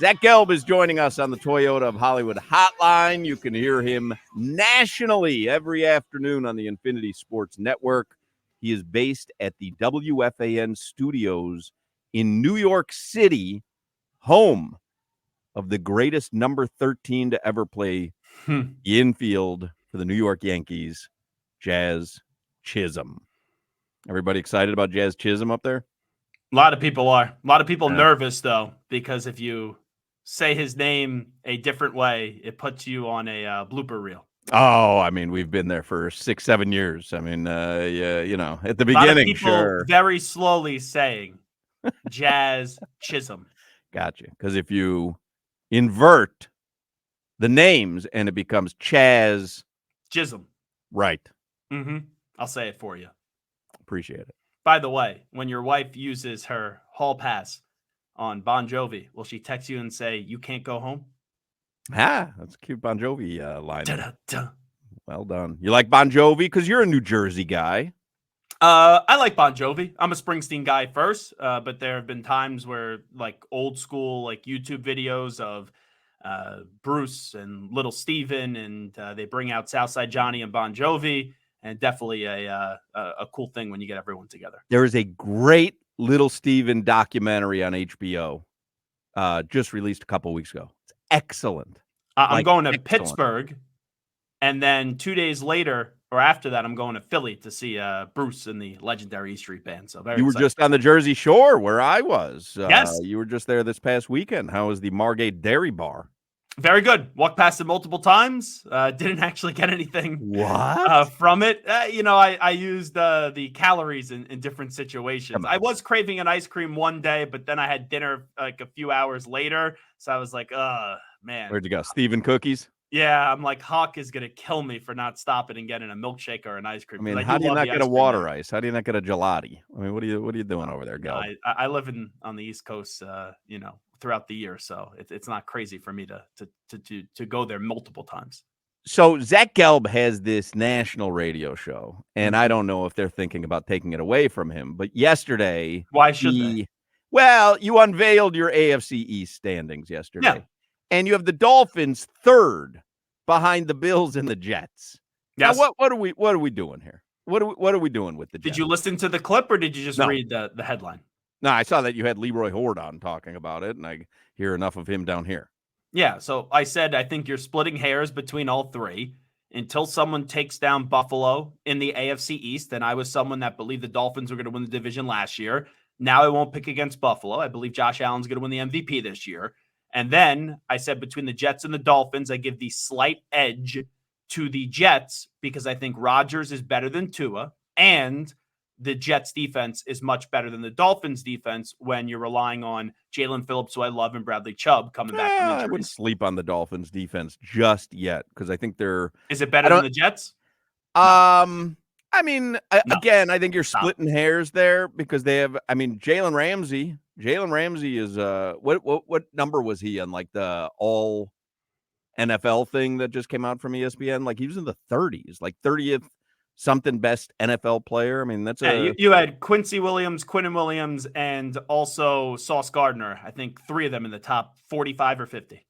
Zach Gelb is joining us on the Toyota of Hollywood hotline. You can hear him nationally every afternoon on the Infinity Sports Network. He is based at the WFAN studios in New York City, home of the greatest number 13 to ever play the infield for the New York Yankees, Jazz Chisholm. Everybody excited about Jazz Chisholm up there? A lot of people are. A lot of people nervous, though, because if you say his name a different way, it puts you on a blooper reel. Oh, I mean, we've been there for 6-7 years. I mean, yeah, you know, at the beginning, a lot of people sure. Very slowly saying Jazz Chisholm. Gotcha. Because if you invert the names and it becomes Chaz Chisholm. Right. Mm-hmm. I'll say it for you. Appreciate it. By the way, when your wife uses her hall pass on Bon Jovi, will she text you and say, "You can't go home"? That's a cute Bon Jovi line. Da-da-da. Well done. You like Bon Jovi because you're a New Jersey guy. I like Bon Jovi. I'm a Springsteen guy first, but there have been times where, like, old school, like, YouTube videos of Bruce and Little Steven, and they bring out Southside Johnny and Bon Jovi, and definitely a cool thing when you get everyone together. There is a great Little Steven documentary on HBO, just released a couple weeks ago. It's excellent. I'm going to Pittsburgh, and then 2 days later, or after that, I'm going to Philly to see Bruce and the legendary E Street Band. So very excited. Were just on the Jersey Shore where I was. Yes. You were just there this past weekend. How was the Margate Dairy Bar? Very good. Walked past it multiple times. Didn't actually get anything from it. I used the calories in different situations. I was craving an ice cream one day, but then I had dinner like a few hours later. So I was like, man. Where'd you go? Stephen Cookies? Yeah, I'm like, Hawk is going to kill me for not stopping and getting a milkshake or an ice cream. I mean, how do you not get a water ice? How do you not get a gelati? I mean, what are you doing over there, Gal? I live on the East Coast, throughout the year, so it's not crazy for me to go there multiple times. So Zach Gelb has this national radio show, and I don't know if they're thinking about taking it away from him. But yesterday, why should they? Well, you unveiled your AFC East standings yesterday. Yeah. And you have the Dolphins third behind the Bills and the Jets. Yes. Now, what are we doing here? What are we doing with the Jets? Did you listen to the clip or did you just read the headline? No, I saw that you had Leroy Horde on talking about it, and I hear enough of him down here. Yeah, so I said I think you're splitting hairs between all three until someone takes down Buffalo in the AFC East, and I was someone that believed the Dolphins were going to win the division last year. Now I won't pick against Buffalo. I believe Josh Allen's going to win the MVP this year. And then I said between the Jets and the Dolphins, I give the slight edge to the Jets because I think Rodgers is better than Tua, and the Jets defense is much better than the Dolphins defense when you're relying on Jalen Phillips, who I love, and Bradley Chubb coming back from injuries. I wouldn't sleep on the Dolphins defense just yet because I think they're... Is it better than the Jets? No. I mean, again, I think you're splitting hairs there because they have, I mean, Jalen Ramsey is what number was he on, like, the all NFL thing that just came out from ESPN? Like, he was in the 30s, like 30th something best NFL player. I mean, that's you had Quinnen Williams, and also Sauce Gardner. I think three of them in the top 45 or 50.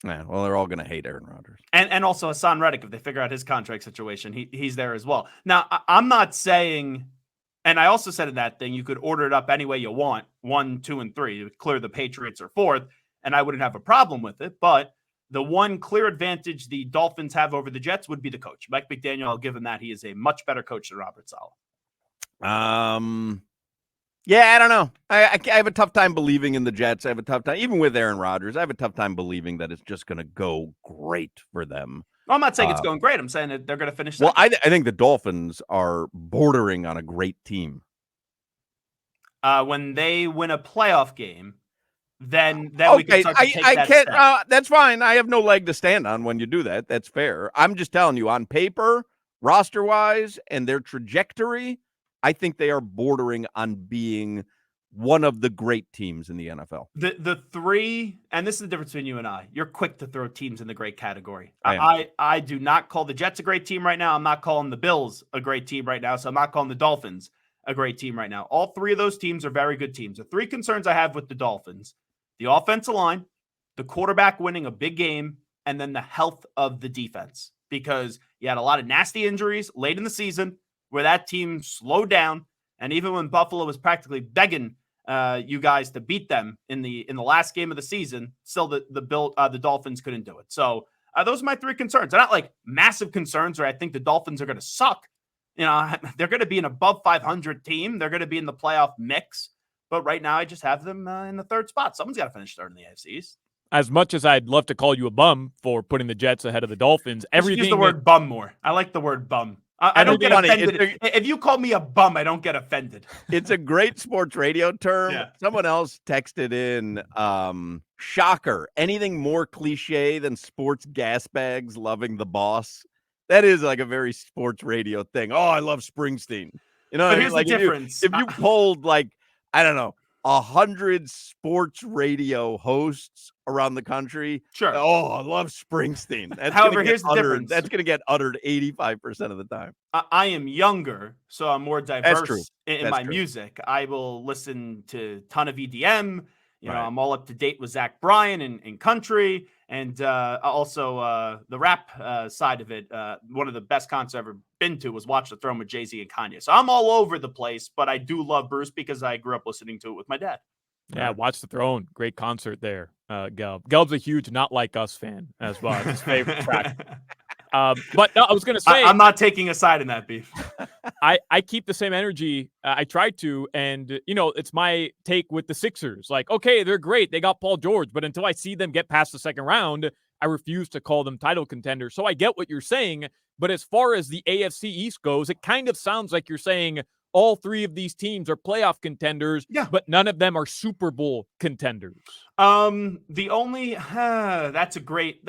Yeah, well, they're all going to hate Aaron Rodgers. And also Hassan Reddick, if they figure out his contract situation, he's there as well. Now, I'm not saying, and I also said in that thing, you could order it up any way you want, 1, 2, and 3, to clear the Patriots or fourth, and I wouldn't have a problem with it. But the one clear advantage the Dolphins have over the Jets would be the coach. Mike McDaniel, I'll give him that. He is a much better coach than Robert Saleh. Yeah, I don't know. I have a tough time believing in the Jets. I have a tough time, even with Aaron Rodgers, I have a tough time believing that it's just going to go great for them. Well, I'm not saying it's going great. I'm saying that they're going to finish second. Well, I think the Dolphins are bordering on a great team. When they win a playoff game, then we can start to take that step. That's fine. I have no leg to stand on when you do that. That's fair. I'm just telling you, on paper, roster-wise, and their trajectory, I think they are bordering on being one of the great teams in the NFL. The three, and this is the difference between you and I. You're quick to throw teams in the great category. I do not call the Jets a great team right now. I'm not calling the Bills a great team right now. So I'm not calling the Dolphins a great team right now. All three of those teams are very good teams. The three concerns I have with the Dolphins: the offensive line, the quarterback winning a big game, and then the health of the defense. Because you had a lot of nasty injuries late in the season where that team slowed down. And even when Buffalo was practically begging you guys to beat them in the last game of the season, still the Dolphins couldn't do it. So those are my three concerns. They're not like massive concerns where I think the Dolphins are going to suck. They're going to be an above 500 team. They're going to be in the playoff mix. But right now, I just have them in the third spot. Someone's got to finish third in the AFC East. As much as I'd love to call you a bum for putting the Jets ahead of the Dolphins, everything. Use the word bum more. I like the word bum. I don't get offended. If you call me a bum, I don't get offended. It's a great sports radio term. Yeah. Someone else texted in, shocker. Anything more cliche than sports gas bags loving the boss? That is like a very sports radio thing. Oh, I love Springsteen. But here's the difference. If you polled, like, I don't know, 100 sports radio hosts around the country. Sure. Oh, I love Springsteen. However, here's the difference. That's going to get uttered 85% of the time. I am younger, so I'm more diverse in my music. I will listen to a ton of EDM. I'm all up to date with Zach Bryan and country, and also the rap side of it. One of the best concerts I've ever been to was Watch the Throne with Jay-Z and Kanye. So I'm all over the place, but I do love Bruce because I grew up listening to it with my dad. Yeah, Watch the Throne. Great concert there, Gelb. Gelb's a huge Not Like Us fan as well. It's his favorite track. But no, I was going to say, I'm not taking a side in that beef. I keep the same energy. I try to, and it's my take with the Sixers. Like, okay, they're great. They got Paul George, but until I see them get past the second round, I refuse to call them title contenders. So I get what you're saying, but as far as the AFC East goes, it kind of sounds like you're saying all three of these teams are playoff contenders, but none of them are Super Bowl contenders. The only that's a great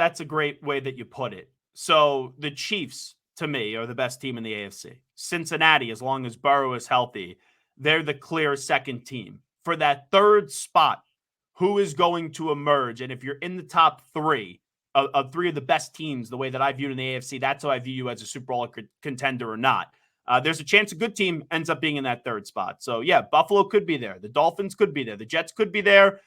way that you put it. So the Chiefs, to me, are the best team in the AFC. Cincinnati, as long as Burrow is healthy, they're the clear second team. For that third spot, who is going to emerge? And if you're in the top three of three of the best teams, the way that I view it in the AFC, that's how I view you as a Super Bowl contender or not. There's a chance a good team ends up being in that third spot. So, yeah, Buffalo could be there. The Dolphins could be there. The Jets could be there.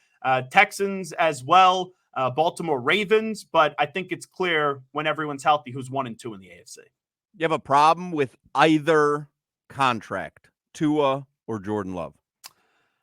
Texans as well. Baltimore Ravens. But I think it's clear when everyone's healthy who's 1 and 2 in the AFC. You have a problem with either contract, Tua or Jordan Love?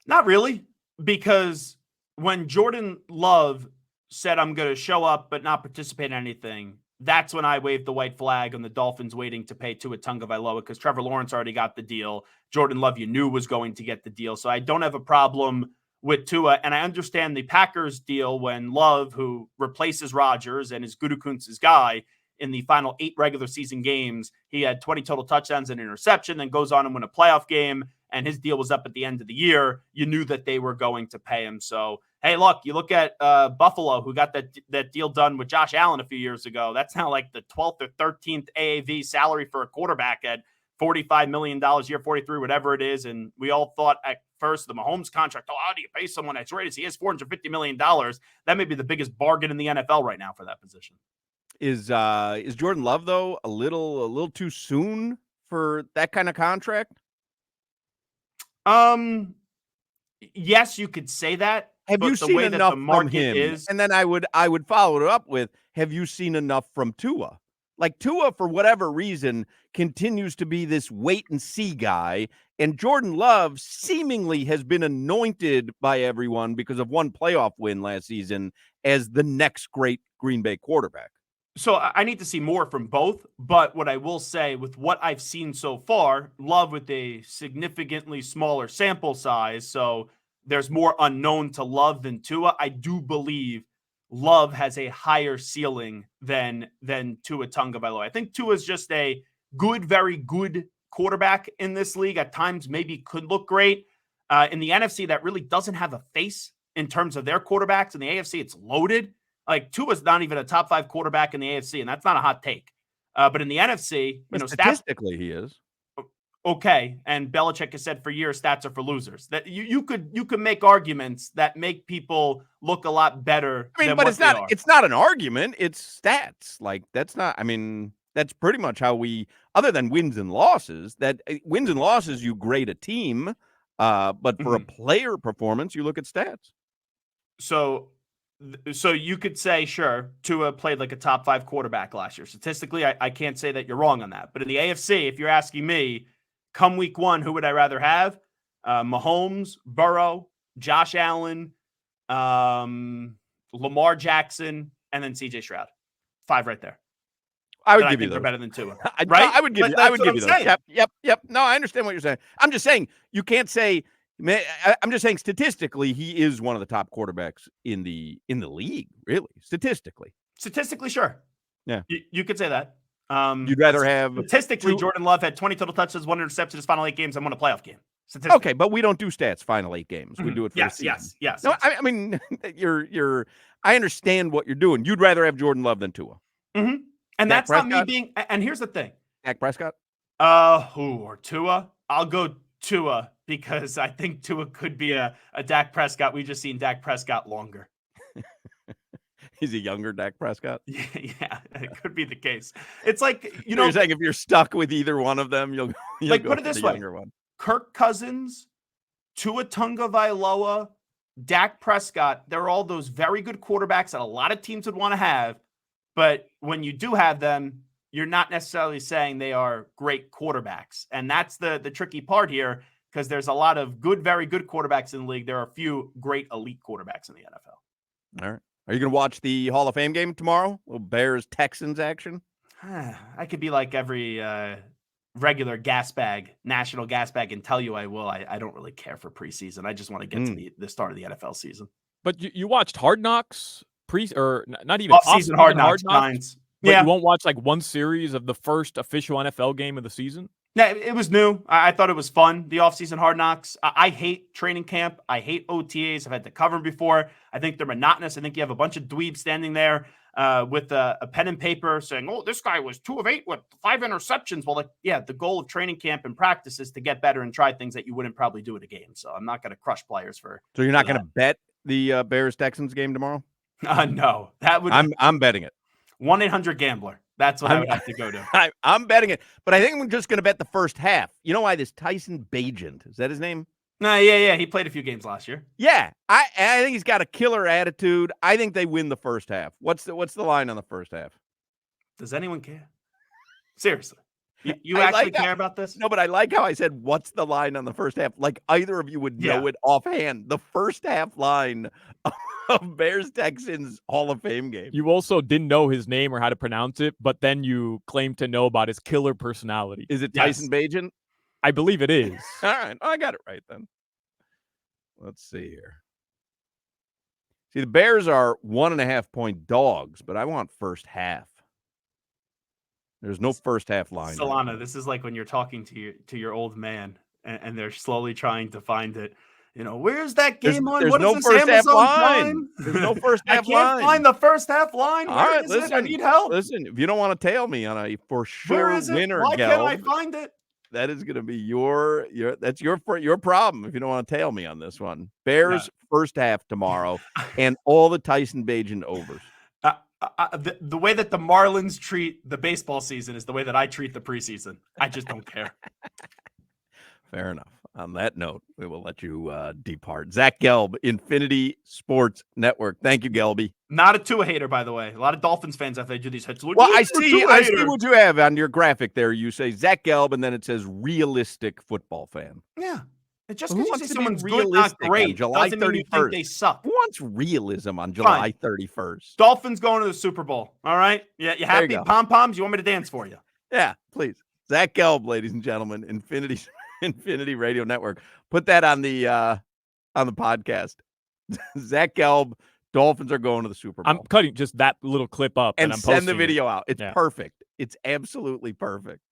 Not really, because when Jordan Love said, I'm going to show up but not participate in anything, that's when I waved the white flag on the Dolphins waiting to pay Tua Tagovailoa because Trevor Lawrence already got the deal. Jordan Love, you knew, was going to get the deal. So I don't have a problem with Tua, and I understand the Packers deal when Love, who replaces Rodgers and is Gutekunst's guy in the final 8 regular season games, he had 20 total touchdowns and an interception, then goes on and win a playoff game, and his deal was up at the end of the year. You knew that they were going to pay him. So, hey, look, you look at Buffalo, who got that deal done with Josh Allen a few years ago. That's now like the 12th or 13th AAV salary for a quarterback at $45 million a year, 43, whatever it is. And we all thought at first the Mahomes contract, how do you pay someone that's rated? He has $450 million. That may be the biggest bargain in the NFL right now for that position. Is Jordan Love, though, a little too soon for that kind of contract? Yes, you could say that. Have you seen enough from him? And then I would follow it up with, have you seen enough from Tua? Like, Tua, for whatever reason, continues to be this wait-and-see guy, and Jordan Love seemingly has been anointed by everyone because of one playoff win last season as the next great Green Bay quarterback. So I need to see more from both, but what I will say with what I've seen so far, Love with a significantly smaller sample size, so there's more unknown to Love than Tua. I do believe Love has a higher ceiling than Tua Tagovailoa. I think Tua is just a good, very good quarterback in this league. At times, maybe could look great. In the NFC, that really doesn't have a face in terms of their quarterbacks. In the AFC, it's loaded. Like, Tua's not even a top 5 quarterback in the AFC, and that's not a hot take. But in the NFC, statistically, he is. Okay, and Belichick has said for years stats are for losers. That you could make arguments that make people look a lot better. I mean, but it's not an argument. It's stats. Like, that's not. I mean, that's pretty much how we. Other than wins and losses, you grade a team. But for a player performance, you look at stats. So So you could say, sure, Tua played like a top 5 quarterback last year. Statistically, I can't say that you're wrong on that. But in the AFC, if you're asking me, come week 1, who would I rather have? Mahomes, Burrow, Josh Allen, Lamar Jackson, and then CJ Stroud. 5 right there. I would that give I you think those. are better than Tua. Right? I would give you. I would give you those. Saying. Yep. No, I understand what you're saying. I'm just saying you can't say. I'm just saying statistically, he is one of the top quarterbacks in the league. Really, statistically, sure. Yeah, you could say that. You'd rather have statistically, Jordan Love had 20 total touches, 1 interception in his final 8 games, and won a playoff game. Okay, but we don't do stats final 8 games. We do it for the season. Yes. No, I mean, you're. I understand what you're doing. You'd rather have Jordan Love than Tua. Mm-hmm. And Dak that's not Prescott? me being. And here's the thing. Dak Prescott. Or Tua. I'll go Tua because I think Tua could be a Dak Prescott. We've just seen Dak Prescott longer. He's a younger Dak Prescott. Yeah, it could be the case. It's like you're saying if you're stuck with either one of them, you'll like go put it this way: younger one. Kirk Cousins, Tua Tagovailoa, Dak Prescott. They're all those very good quarterbacks that a lot of teams would want to have. But when you do have them, you're not necessarily saying they are great quarterbacks. And that's the tricky part here, because there's a lot of good, very good quarterbacks in the league. There are a few great elite quarterbacks in the NFL. All right. Are you going to watch the Hall of Fame game tomorrow? Little Bears-Texans action? I could be like every regular national gas bag, and tell you I will. I don't really care for preseason. I just want to get to the start of the NFL season. But you watched Hard Knocks not even off-season Hard Knocks. But you won't watch like one series of the first official NFL game of the season? Yeah, it was new. I thought it was fun, the offseason Hard Knocks. I hate training camp. I hate OTAs. I've had to cover them before. I think they're monotonous. I think you have a bunch of dweebs standing there with a pen and paper saying, oh, this guy was 2 of 8 with 5 interceptions. Well, the goal of training camp and practice is to get better and try things that you wouldn't probably do at a game. So I'm not going to crush players for. So you're not going to bet the Bears-Texans game tomorrow? No, that would. I'm betting it. 1-800-GAMBLER. That's what I would have to go to. I'm betting it, but I think I'm just going to bet the first half. You know why? This Tyson Bagent, is that his name? No, yeah. He played a few games last year. Yeah, I think he's got a killer attitude. I think they win the first half. What's the line on the first half? Does anyone care? Seriously. You actually care about this? No, but I like how I said, what's the line on the first half? Like either of you would know it offhand. The first half line of Bears-Texans Hall of Fame game. You also didn't know his name or how to pronounce it, but then you claimed to know about his killer personality. Is it Tyson Bagent? I believe it is. All right. I got it right then. Let's see here. See, the Bears are 1.5-point dogs, but I want first half. There's no first half line. Solana, this is like when you're talking to your old man and they're slowly trying to find it. Where's that game on? There's what no is first half Amazon line. Prime? There's no first half line. I can't find the first half line. All right, listen, I need help. Listen, if you don't want to tail me on a for sure winner, why can't I find it? That is going to be your problem if you don't want to tail me on this one. Bears first half tomorrow and all the Tyson Bagent overs. The way that the Marlins treat the baseball season is the way that I treat the preseason. I just don't care. Fair enough. On that note, we will let you depart. Zach Gelb, Infinity Sports Network. Thank you, Gelby. Not a Tua hater, by the way. A lot of Dolphins fans, after they do these hits, well, I see what you have on your graphic there. You say Zach Gelb, and then it says realistic football fan. Yeah. It just because you say someone's good, not great, July doesn't mean you think they suck. Who wants realism on July 31st? Dolphins going to the Super Bowl. All right? Yeah, you happy? Pom-poms? You want me to dance for you? Yeah, please. Zach Gelb, ladies and gentlemen, Infinity Radio Network. Put that on the podcast. Zach Gelb, Dolphins are going to the Super Bowl. I'm cutting just that little clip up and I'm send the posting video out. It's Yeah. perfect. It's absolutely perfect.